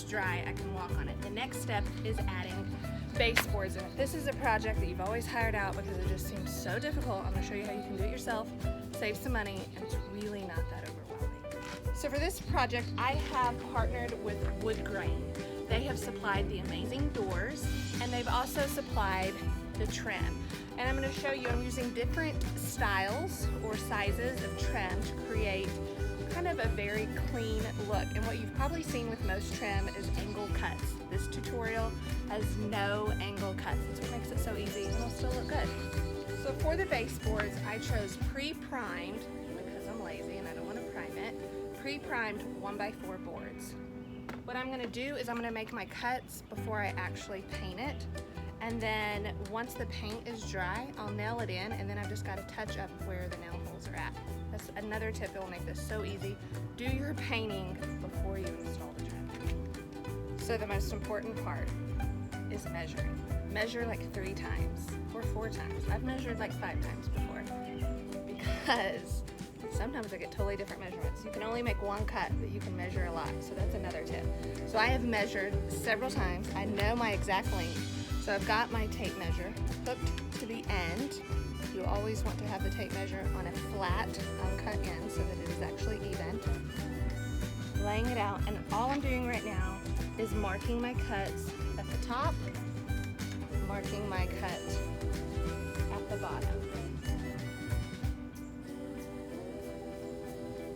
dry, I can walk on it. The next step is adding baseboards. And if this is a project that you've always hired out because it just seems so difficult, I'm gonna show you how you can do it yourself, save some money, and it's really not that overwhelming. So for this project, I have partnered with Woodgrain. They have supplied the amazing doors, and they've also supplied the trim. And I'm gonna show you, I'm using different styles or sizes of trim to create kind of a very clean look. And what you've probably seen with most trim is angle cuts. This tutorial has no angle cuts. That's what makes it so easy, and it'll still look good. So for the baseboards, I chose pre-primed, because I'm lazy and I don't want to prime it, pre-primed 1x4 boards. What I'm gonna do is I'm gonna make my cuts before I actually paint it. And then once the paint is dry, I'll nail it in, and then I've just got to touch up where the nail holes are at. That's another tip that will make this so easy. Do your painting before you install the trim. So the most important part is measuring. Measure like 3 times or 4 times. I've measured like 5 times before because sometimes I get totally different measurements. You can only make one cut, but you can measure a lot. So that's another tip. So I have measured several times. I know my exact length. So I've got my tape measure hooked to the end. You always want to have the tape measure on a flat, uncut end so that it is actually even. Laying it out, and all I'm doing right now is marking my cuts at the top, marking my cut at the bottom.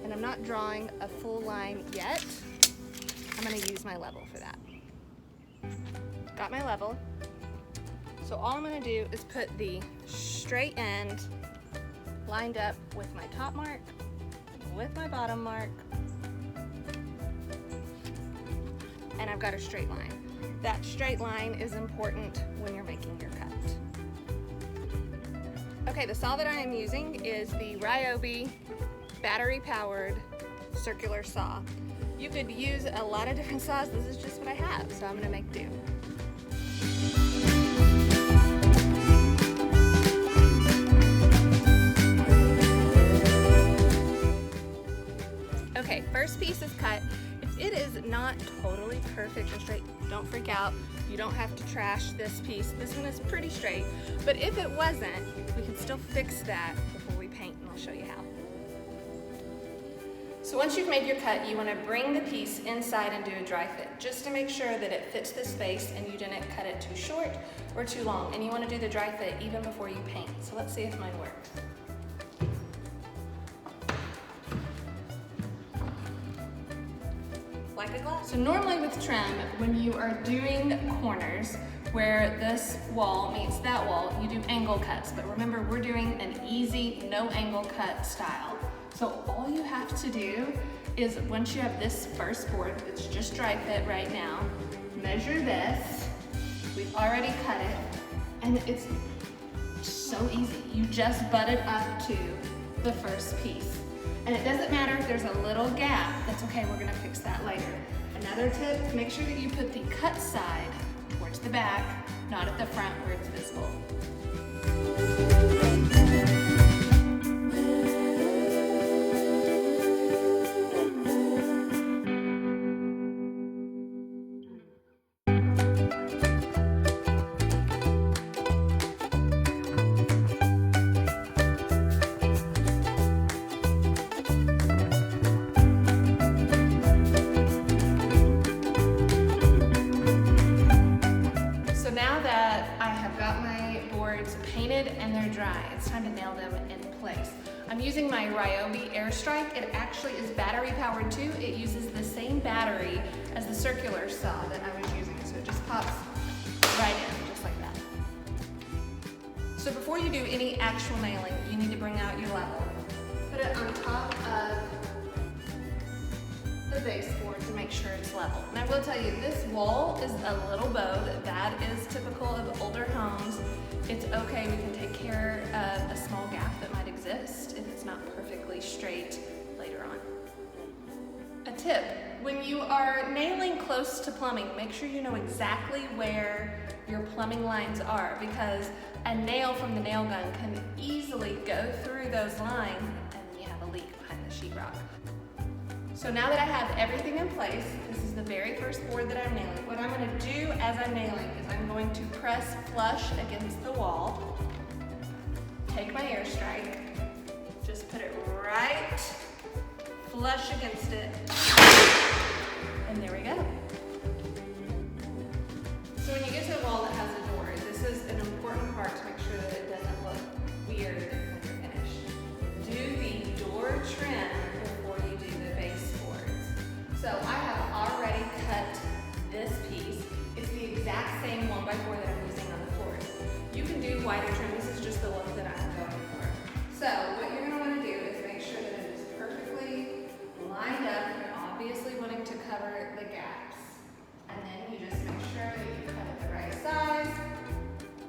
And I'm not drawing a full line yet. I'm gonna use my level for that. Got my level. So all I'm gonna do is put the straight end lined up with my top mark, with my bottom mark, and I've got a straight line. That straight line is important when you're making your cut. Okay, the saw that I am using is the Ryobi battery-powered circular saw. You could use a lot of different saws. This is just what I have, so I'm gonna make do. Okay, first piece is cut. If it is not totally perfect and straight, don't freak out. You don't have to trash this piece. This one is pretty straight, but if it wasn't, we can still fix that before we paint, and I'll show you how. So once you've made your cut, you want to bring the piece inside and do a dry fit, just to make sure that it fits the space and you didn't cut it too short or too long. And you want to do the dry fit even before you paint. So let's see if mine worked. Like a glass. So normally with trim, when you are doing corners where this wall meets that wall, you do angle cuts. But remember, we're doing an easy, no angle cut style. So all you have to do is, once you have this first board that's just dry fit right now, measure this. We've already cut it, and it's so easy. You just butt it up to the first piece. And it doesn't matter if there's a little gap, that's okay, we're gonna fix that later. Another tip, make sure that you put the cut side towards the back, not at the front where it's visible. Painted and they're dry. It's time to nail them in place. I'm using my Ryobi Airstrike. It actually is battery powered too. It uses the same battery as the circular saw that I was using. So it just pops right in, just like that. So before you do any actual nailing, you need to bring out your level. Put it on top of the baseboard to make sure it's level. And I will tell you, this wall is a little bowed. That is typical of older homes. It's okay, we can take care of a small gap that might exist if it's not perfectly straight later on. A tip, when you are nailing close to plumbing, make sure you know exactly where your plumbing lines are, because a nail from the nail gun can easily go through those lines and you have a leak behind the sheetrock. So now that I have everything in place, this is the the very first board that I'm nailing. What I'm going to do as I'm nailing is I'm going to press flush against the wall, take my air strike, just put it right flush against it, and there we go. So when you get to a wall that has a door, this is an important part to make sure that it doesn't look weird when you're finished. Do the door trim before you do the baseboards. So I have already cut this piece. It's the exact same 1x4 that I'm using on the floors. You can do wider trim. This is just the look that I'm going for. So what you're going to want to do is make sure that it is perfectly lined up. You're obviously wanting to cover the gaps. And then you just make sure that you cut it the right size.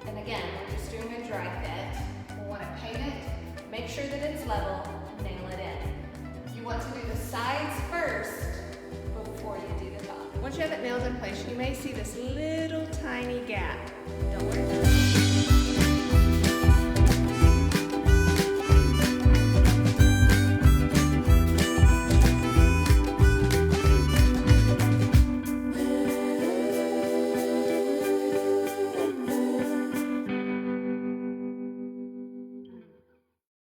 And again, we're just doing a dry fit. We'll want to paint it, make sure that it's level, nail it in. You want to do the sides first before you do the top. Once you have it nailed in place, you may see this little tiny gap. Don't worry about it.